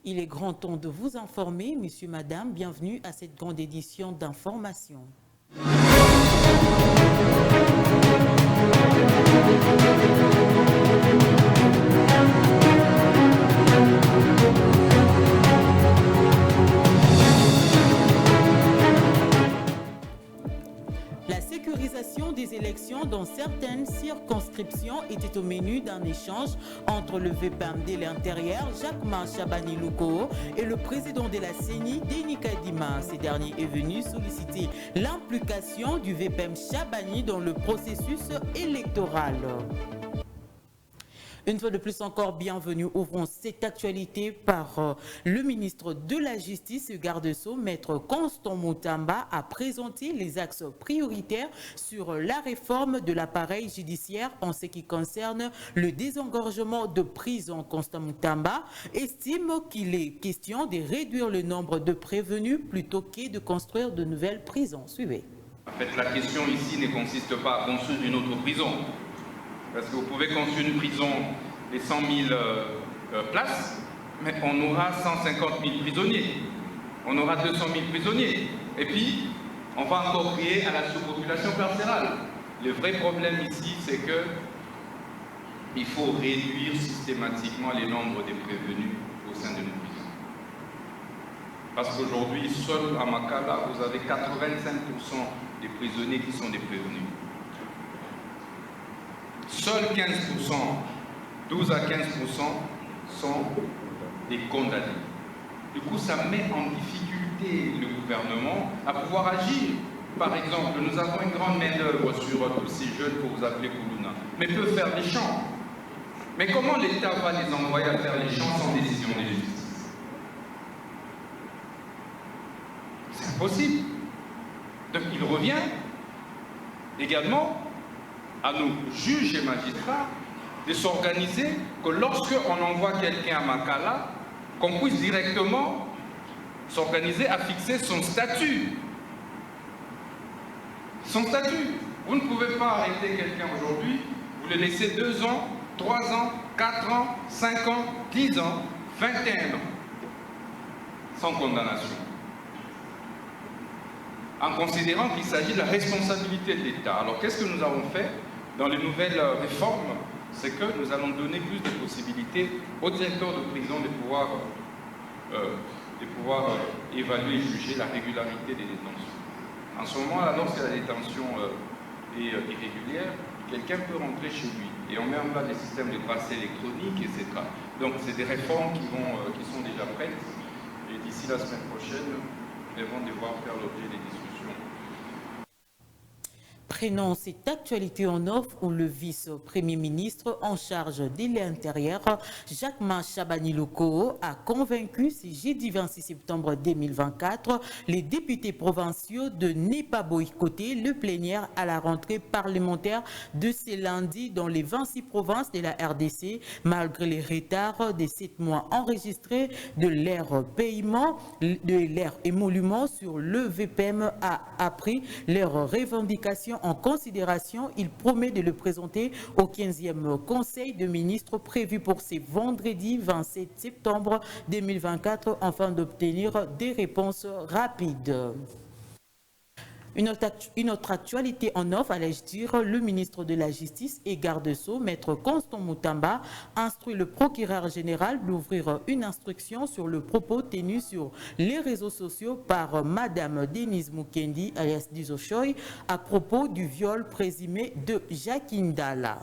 Il est grand temps de vous informer, monsieur, madame, bienvenue à cette grande édition d'information. La sécurisation des élections dans certaines circonscriptions était au menu d'un échange entre le VPAM de l'Intérieur, Jacquemin Chabani-Louko, et le président de la CENI, Denis Kadima. Ces derniers est venu solliciter l'implication du VPAM Chabani dans le processus électoral. Une fois de plus encore, bienvenue. Ouvrons cette actualité par le ministre de la Justice, garde-sceau, maître Constant Moutamba, a présenté les axes prioritaires sur la réforme de l'appareil judiciaire en ce qui concerne le désengorgement de prisons. Constant Moutamba estime qu'il est question de réduire le nombre de prévenus plutôt que de construire de nouvelles prisons. Suivez. En fait, la question ici ne consiste pas à construire une autre prison. Parce que vous pouvez construire une prison de 100 000 places, mais on aura 150 000 prisonniers. On aura 200 000 prisonniers. Et puis, on va encore créer à la surpopulation carcérale. Le vrai problème ici, c'est qu'il faut réduire systématiquement les nombres de prévenus au sein de nos prisons. Parce qu'aujourd'hui, seul à Makala, vous avez 85% des prisonniers qui sont des prévenus. Seuls 15%, 12 à 15% sont des condamnés. Du coup, ça met en difficulté le gouvernement à pouvoir agir. Par exemple, nous avons une grande main-d'œuvre sur tous ces jeunes que vous appelez Koulouna, mais peuvent faire des champs. Mais comment l'État va les envoyer à faire les champs sans décision de justice? C'est impossible. Donc il revient également à nos juges et magistrats de s'organiser, que lorsque on envoie quelqu'un à Makala, qu'on puisse directement s'organiser à fixer son statut. Son statut. Vous ne pouvez pas arrêter quelqu'un aujourd'hui, vous le laissez 2 ans, 3 ans, 4 ans, 5 ans, 10 ans, 21 ans, sans condamnation. En considérant qu'il s'agit de la responsabilité de l'État. Alors qu'est-ce que nous avons fait dans les nouvelles réformes? C'est que nous allons donner plus de possibilités aux directeurs de prison de pouvoir évaluer et juger la régularité des détentions. En ce moment, lorsque la détention est irrégulière, quelqu'un peut rentrer chez lui et on met en place des systèmes de bracelet électroniques, etc. Donc c'est des réformes qui sont déjà prêtes et d'ici la semaine prochaine, elles vont devoir faire l'objet des discussions. Prenons cette actualité en offre où le vice-premier ministre en charge de l'Intérieur, Jacquemin Chabani-Louko, a convaincu ce jeudi 26 septembre 2024 les députés provinciaux de ne pas boycotter le plénière à la rentrée parlementaire de ce lundi dans les 26 provinces de la RDC, malgré les retards de 7 mois enregistrés de leur paiement, de leur émolument sur le VPM a pris leurs revendications en considération. Il promet de le présenter au 15e Conseil de ministres prévu pour ce vendredi 27 septembre 2024 afin d'obtenir des réponses rapides. Une autre actualité en offre, allais-je dire, le ministre de la Justice et garde-sceau, maître Constant Moutamba, instruit le procureur général d'ouvrir une instruction sur le propos tenu sur les réseaux sociaux par madame Denise Mukendi, alias Dizochoy, à propos du viol présumé de Jacqueline Dalla.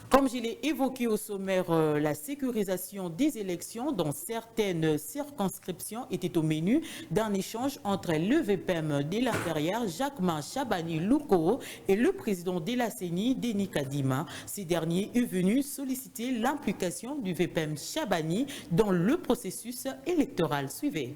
Comme je l'ai évoqué au sommaire, la sécurisation des élections dans certaines circonscriptions était au menu d'un échange entre le VPM de l'Intérieur, Jacquemin Chabani-Louko, et le président de la CENI, Denis Kadima. Ces derniers est venu solliciter l'implication du VPM Chabani dans le processus électoral. Suivez.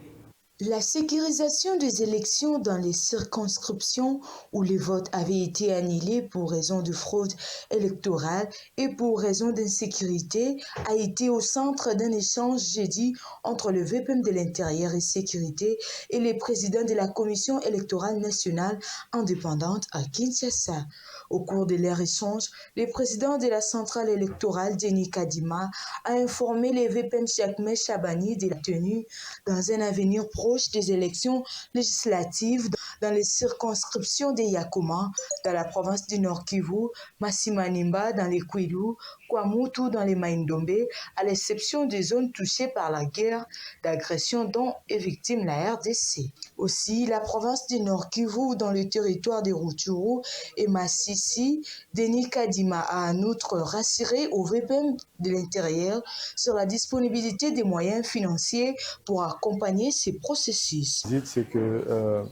La sécurisation des élections dans les circonscriptions où les votes avaient été annulés pour raison de fraude électorale et pour raison d'insécurité a été au centre d'un échange jeudi entre le VPM de l'Intérieur et Sécurité et les présidents de la Commission électorale nationale indépendante à Kinshasa. Au cours de leur échange, le président de la centrale électorale, Denis Kadima, a informé les VPN Jacques Chabani de la tenue dans un avenir proche des élections législatives dans les circonscriptions de Yakoma, dans la province du Nord Kivu, Massimanimba dans les Kwilu, Kwamutu dans les Maindombe, à l'exception des zones touchées par la guerre d'agression dont est victime la RDC. Aussi, la province du Nord Kivu dans le territoire de Rutshuru et Massissi, Denis Kadima a en outre rassuré au VPN de l'intérieur sur la disponibilité des moyens financiers pour accompagner ces processus. C'est que,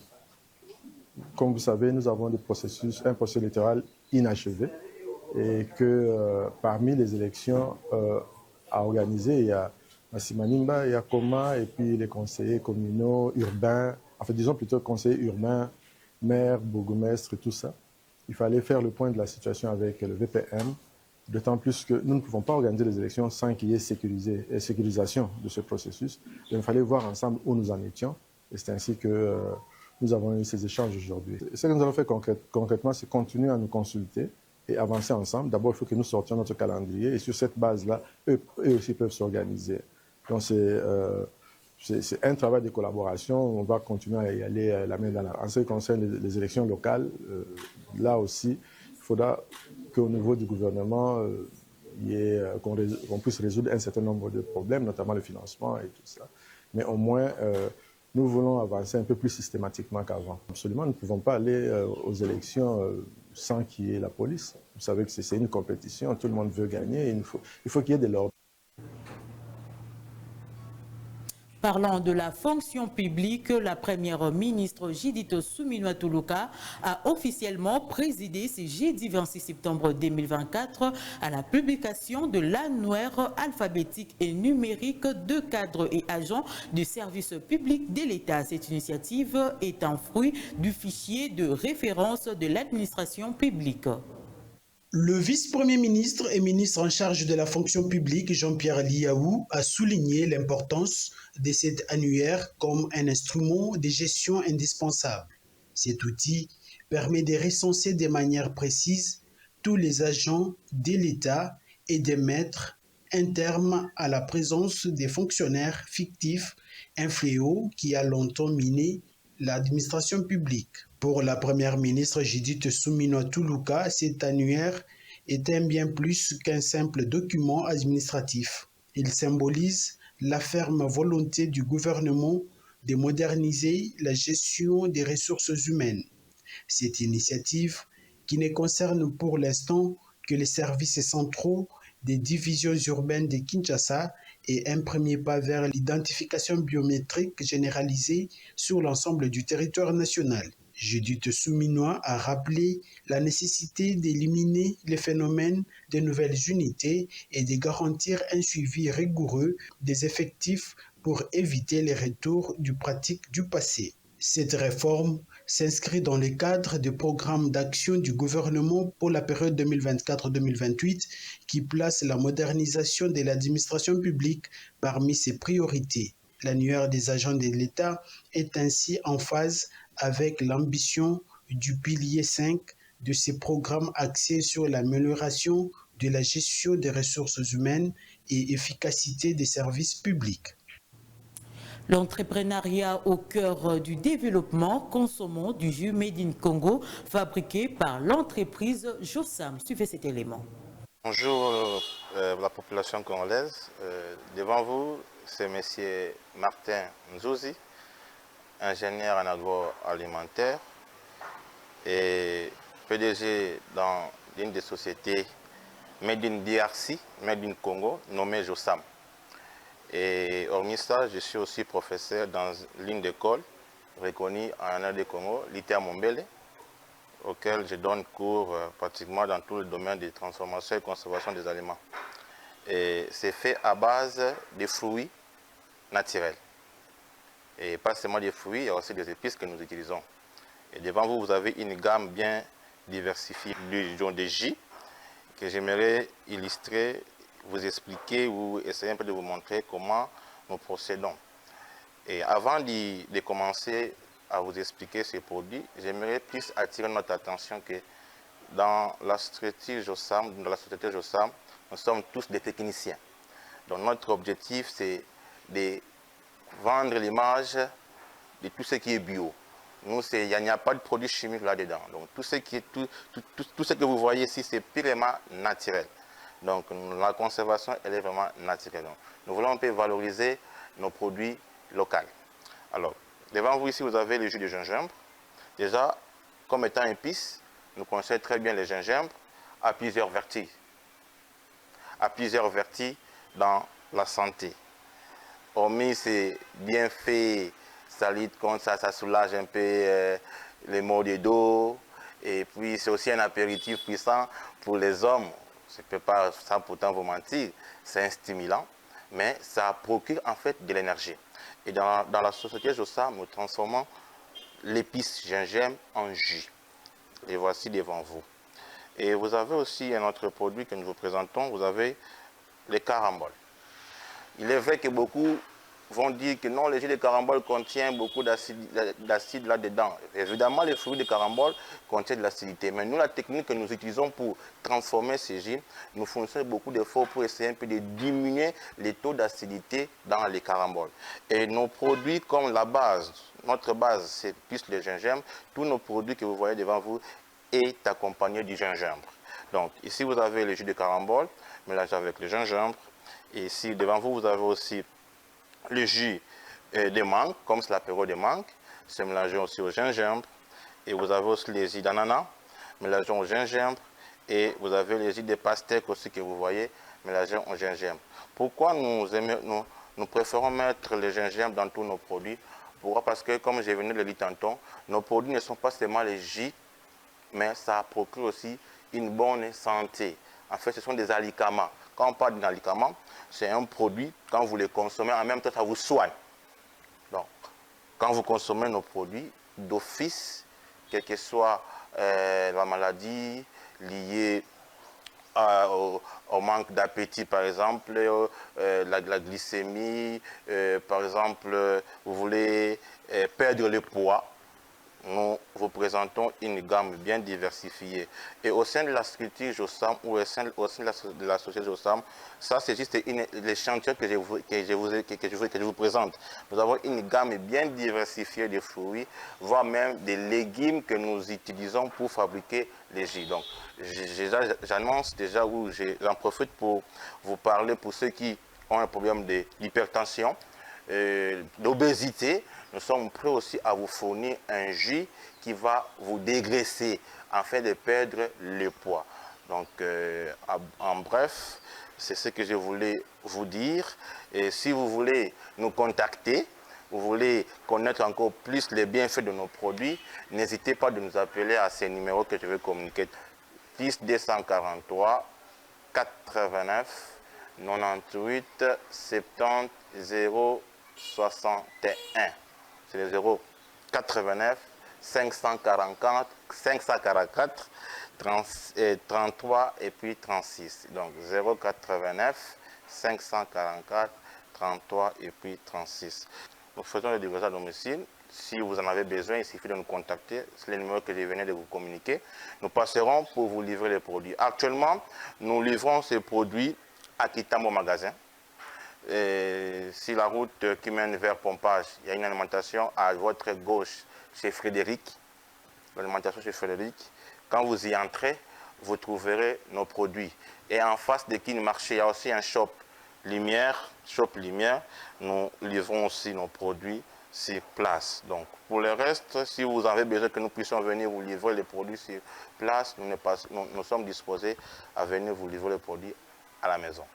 comme vous savez, nous avons un processus électoral inachevé et que parmi les élections à organiser, il y a Massimanimba, il y a Koma et puis les conseillers communaux, urbains, enfin disons plutôt conseillers urbains, maires, bourgmestres, tout ça. Il fallait faire le point de la situation avec le VPM, d'autant plus que nous ne pouvons pas organiser les élections sans qu'il y ait sécurisation de ce processus. Il fallait voir ensemble où nous en étions et c'est ainsi que nous avons eu ces échanges aujourd'hui. Ce que nous allons faire concrètement, c'est continuer à nous consulter et avancer ensemble. D'abord, il faut que nous sortions notre calendrier et sur cette base-là, eux aussi peuvent s'organiser. Donc c'est un travail de collaboration. On va continuer à y aller la main dans la main. En ce qui concerne les élections locales, là aussi, il faudra qu'au niveau du gouvernement, qu'on puisse résoudre un certain nombre de problèmes, notamment le financement et tout ça. Mais au moins, nous voulons avancer un peu plus systématiquement qu'avant. Absolument, nous ne pouvons pas aller aux élections sans qu'il y ait la police. Vous savez que c'est une compétition, tout le monde veut gagner, il faut qu'il y ait de l'ordre. Parlant de la fonction publique, la première ministre Judith Suminwa Tuluka a officiellement présidé ce jeudi 26 septembre 2024 à la publication de l'annuaire alphabétique et numérique de cadres et agents du service public de l'État. Cette initiative est un fruit du fichier de référence de l'administration publique. Le vice-premier ministre et ministre en charge de la fonction publique, Jean-Pierre Liaou, a souligné l'importance de cet annuaire comme un instrument de gestion indispensable. Cet outil permet de recenser de manière précise tous les agents de l'État et de mettre un terme à la présence des fonctionnaires fictifs, un fléau qui a longtemps miné l'administration publique. Pour la première ministre Judith Suminwa Tuluka, cet annuaire est un bien plus qu'un simple document administratif. Il symbolise la ferme volonté du gouvernement de moderniser la gestion des ressources humaines. Cette initiative, qui ne concerne pour l'instant que les services centraux des divisions urbaines de Kinshasa, est un premier pas vers l'identification biométrique généralisée sur l'ensemble du territoire national. Judith Suminwa a rappelé la nécessité d'éliminer les phénomènes de nouvelles unités et de garantir un suivi rigoureux des effectifs pour éviter les retours du pratique du passé. Cette réforme s'inscrit dans le cadre du programme d'action du gouvernement pour la période 2024-2028 qui place la modernisation de l'administration publique parmi ses priorités. L'annuaire des agents de l'État est ainsi en phase avec l'ambition du pilier 5 de ces programmes axés sur l'amélioration de la gestion des ressources humaines et efficacité des services publics. L'entrepreneuriat au cœur du développement, consommant du jus Made in Congo fabriqué par l'entreprise Jossam. Suivez cet élément. Bonjour la population congolaise. Devant vous, c'est M. Martin Nzouzi, ingénieur en agroalimentaire et PDG dans une des sociétés Made in DRC, Made in Congo, nommée Jossam. Et hormis ça, je suis aussi professeur dans l'une d'école reconnue en RD Congo, l'ITA Mombele, auquel je donne cours pratiquement dans tout le domaine de transformation et conservation des aliments. Et c'est fait à base de fruits naturels. Et pas seulement des fruits, il y a aussi des épices que nous utilisons. Et devant vous, vous avez une gamme bien diversifiée de jus que j'aimerais illustrer, vous expliquer ou essayer un peu de vous montrer comment nous procédons. Et avant de commencer à vous expliquer ces produits, j'aimerais plus attirer notre attention que dans la société Jossam, nous sommes tous des techniciens. Donc notre objectif, c'est de vendre l'image de tout ce qui est bio. Nous, il n'y a pas de produits chimiques là-dedans. Donc tout ce que vous voyez ici, c'est purement naturel. Donc la conservation, elle est vraiment naturelle. Donc, nous voulons un peu valoriser nos produits locaux. Alors, devant vous ici, vous avez le jus de gingembre. Déjà, comme étant épice, nous connaissons très bien le gingembre à plusieurs vertus. À plusieurs vertus dans la santé. Hormis c'est bien fait, ça lutte contre ça, ça soulage un peu les maux de dos. Et puis c'est aussi un apéritif puissant pour les hommes. Je ne peux pas sans pourtant vous mentir, c'est un stimulant, mais ça procure en fait de l'énergie. Et dans la société Jossam, nous transformons l'épice gingembre en jus. Les voici devant vous. Et vous avez aussi un autre produit que nous vous présentons, vous avez les caramboles. Il est vrai que beaucoup vont dire que non, le jus de carambole contient beaucoup d'acide là-dedans. Évidemment, les fruits de carambole contiennent de l'acidité. Mais nous, la technique que nous utilisons pour transformer ces jus, nous fournissons beaucoup d'efforts pour essayer un peu de diminuer les taux d'acidité dans les caramboles. Et nos produits comme la base, notre base, c'est plus le gingembre. Tous nos produits que vous voyez devant vous est accompagné du gingembre. Donc ici, vous avez le jus de carambole mélangé avec le gingembre. Et ici, devant vous, vous avez aussi le jus de mangue, comme c'est l'apéro de mangue, c'est mélangé aussi au gingembre. Et vous avez aussi les jus d'ananas, mélangés au gingembre. Et vous avez les jus de pastèque aussi que vous voyez, mélangés au gingembre. Pourquoi nous préférons mettre le gingembre dans tous nos produits? Pourquoi? Parce que, comme je venais de le dire tantôt, nos produits ne sont pas seulement les jus, mais ça procure aussi une bonne santé. En fait, ce sont des alicaments. Quand on parle d'un alicament, c'est un produit, quand vous les consommez, en même temps, ça vous soigne. Donc, quand vous consommez nos produits, d'office, quelle que soit la maladie liée au manque d'appétit, par exemple, la glycémie, par exemple, vous voulez perdre le poids, nous vous présentons une gamme bien diversifiée. Et au sein de la structure Jossam ou au sein de la société Jossam, ça c'est juste l'échantillon que je vous présente. Nous avons une gamme bien diversifiée de fruits, voire même des légumes que nous utilisons pour fabriquer les jus. Donc j'annonce déjà, ou j'en profite pour vous parler pour ceux qui ont un problème d'hypertension, d'obésité. Nous sommes prêts aussi à vous fournir un jus qui va vous dégraisser afin de perdre le poids. Donc, en bref, c'est ce que je voulais vous dire. Et si vous voulez nous contacter, vous voulez connaître encore plus les bienfaits de nos produits, n'hésitez pas de nous appeler à ces numéros que je vais communiquer. Plus 243 89 98 70 061. C'est le 089 544 33 et puis 36. Donc 089 544 33 et puis 36. Nous faisons le livraison à domicile. Si vous en avez besoin, il suffit de nous contacter. C'est le numéro que je venais de vous communiquer. Nous passerons pour vous livrer les produits. Actuellement, nous livrons ces produits à Kitambo Magasin. Et si la route qui mène vers Pompage, il y a une alimentation à votre gauche chez Frédéric. L'alimentation chez Frédéric. Quand vous y entrez, vous trouverez nos produits. Et en face de Kin Marché, il y a aussi un shop Lumière. Nous livrons aussi nos produits sur place. Donc, pour le reste, si vous avez besoin que nous puissions venir vous livrer les produits sur place, nous sommes disposés à venir vous livrer les produits à la maison.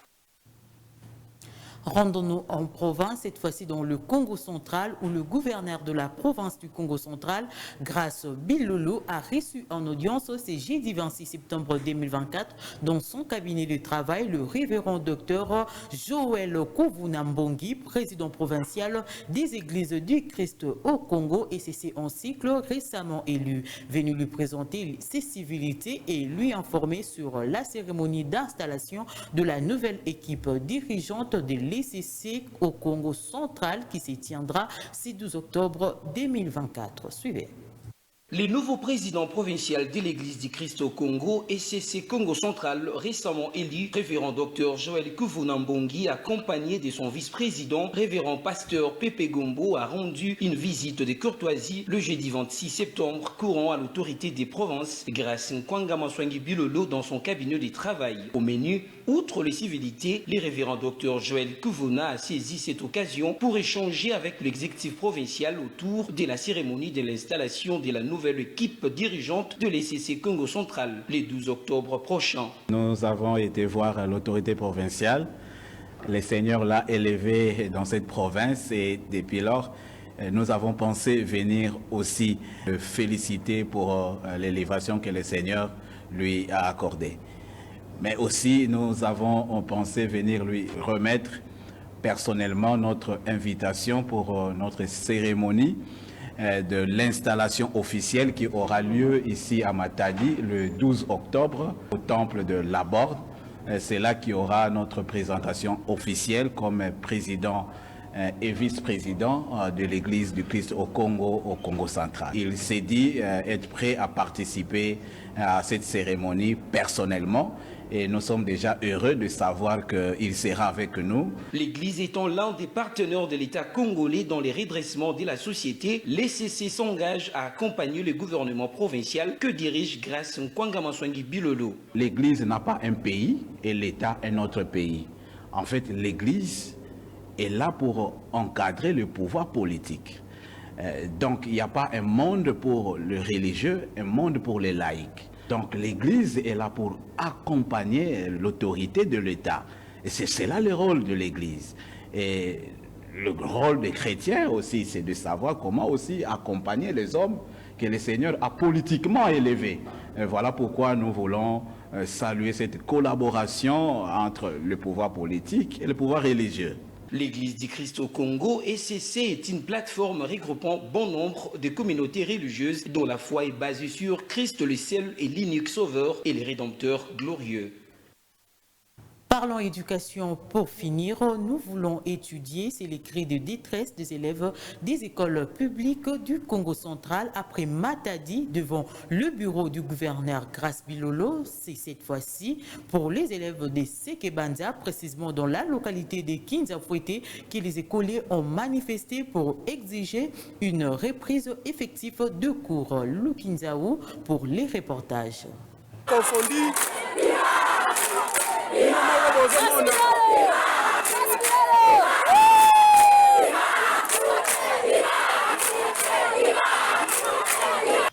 Rendons-nous en province, cette fois-ci dans le Congo central, où le gouverneur de la province du Congo central, Grace Bilolo, a reçu en audience ce jeudi 26 septembre 2024 dans son cabinet de travail le révérend docteur Joël Kovunambongi, président provincial des églises du Christ au Congo et CC en cycle récemment élu, venu lui présenter ses civilités et lui informer sur la cérémonie d'installation de la nouvelle équipe dirigeante de l'ECC au Congo central qui se tiendra ce 12 octobre 2024. Suivez. Le nouveau président provincial de l'Église du Christ au Congo, ECC Congo Central, récemment élu, révérend Dr Joël Kuvuna Mbongi, accompagné de son vice-président, révérend pasteur Pepe Gombo, a rendu une visite de courtoisie le jeudi 26 septembre, courant à l'autorité des provinces, grâce à Nkwanga Maswangi Bilolo dans son cabinet de travail. Au menu, outre les civilités, le révérend Dr Joël Kuvuna a saisi cette occasion pour échanger avec l'exécutif provincial autour de la cérémonie de l'installation de la nouvelle équipe dirigeante de l'ECC Congo Central le 12 octobre prochain. Nous avons été voir l'autorité provinciale. Les seigneurs l'a élevé dans cette province et depuis lors, nous avons pensé venir aussi le féliciter pour l'élévation que le Seigneur lui a accordée. Mais aussi, nous avons pensé venir lui remettre personnellement notre invitation pour notre cérémonie de l'installation officielle qui aura lieu ici à Matadi le 12 octobre au temple de Laborde. C'est là qu'il y aura notre présentation officielle comme président et vice-président de l'Église du Christ au Congo central. Il s'est dit être prêt à participer à cette cérémonie personnellement. Et nous sommes déjà heureux de savoir qu'il sera avec nous. L'Église étant l'un des partenaires de l'État congolais dans les redressements de la société, l'ECC s'engage à accompagner le gouvernement provincial que dirige grâce Nkwanga Maswangi Bilolo. L'Église n'a pas un pays et l'État un autre pays. En fait, l'Église est là pour encadrer le pouvoir politique. Donc, il n'y a pas un monde pour le religieux, un monde pour les laïcs. Donc l'Église est là pour accompagner l'autorité de l'État. Et c'est là le rôle de l'Église. Et le rôle des chrétiens aussi, c'est de savoir comment aussi accompagner les hommes que le Seigneur a politiquement élevés. Et voilà pourquoi nous voulons saluer cette collaboration entre le pouvoir politique et le pouvoir religieux. L'Église du Christ au Congo, ECC, est une plateforme regroupant bon nombre de communautés religieuses dont la foi est basée sur Christ le seul et l'unique sauveur et le rédempteur glorieux. Parlons éducation pour finir. Nous voulons étudier, c'est les cris de détresse des élèves des écoles publiques du Congo central après Matadi devant le bureau du gouverneur Grace Bilolo. C'est cette fois-ci pour les élèves de Sekebanza, précisément dans la localité de Kinzafouete, que les écoliers ont manifesté pour exiger une reprise effective de cours. Lukinzaou pour les reportages.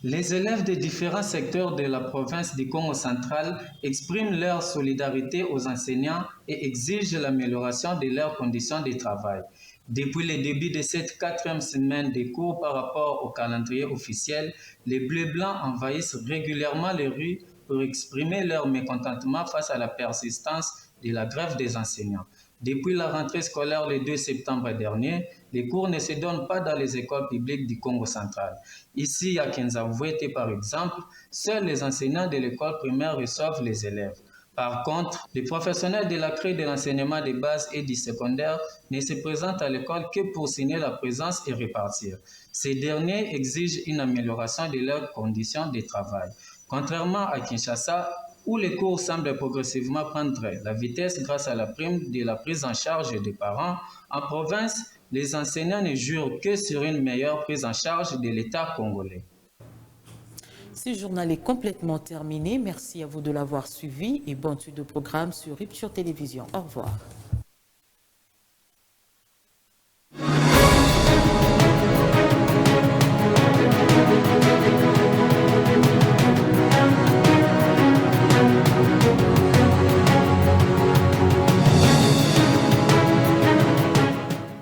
Les élèves des différents secteurs de la province du Congo central expriment leur solidarité aux enseignants et exigent l'amélioration de leurs conditions de travail. Depuis le début de cette 4e semaine de cours par rapport au calendrier officiel, les Bleus-Blancs envahissent régulièrement les rues pour exprimer leur mécontentement face à la persistance de la grève des enseignants. Depuis la rentrée scolaire le 2 septembre dernier, les cours ne se donnent pas dans les écoles publiques du Congo central. Ici, à Kinzafouete par exemple, seuls les enseignants de l'école primaire reçoivent les élèves. Par contre, les professionnels de la CRE de l'enseignement de base et du secondaire ne se présentent à l'école que pour signer la présence et repartir. Ces derniers exigent une amélioration de leurs conditions de travail. Contrairement à Kinshasa, où les cours semblent progressivement prendre la vitesse grâce à la prime de la prise en charge des parents, en province, les enseignants ne jurent que sur une meilleure prise en charge de l'État congolais. Ce journal est complètement terminé. Merci à vous de l'avoir suivi et bonne suite de programme sur Rupture Télévision. Au revoir.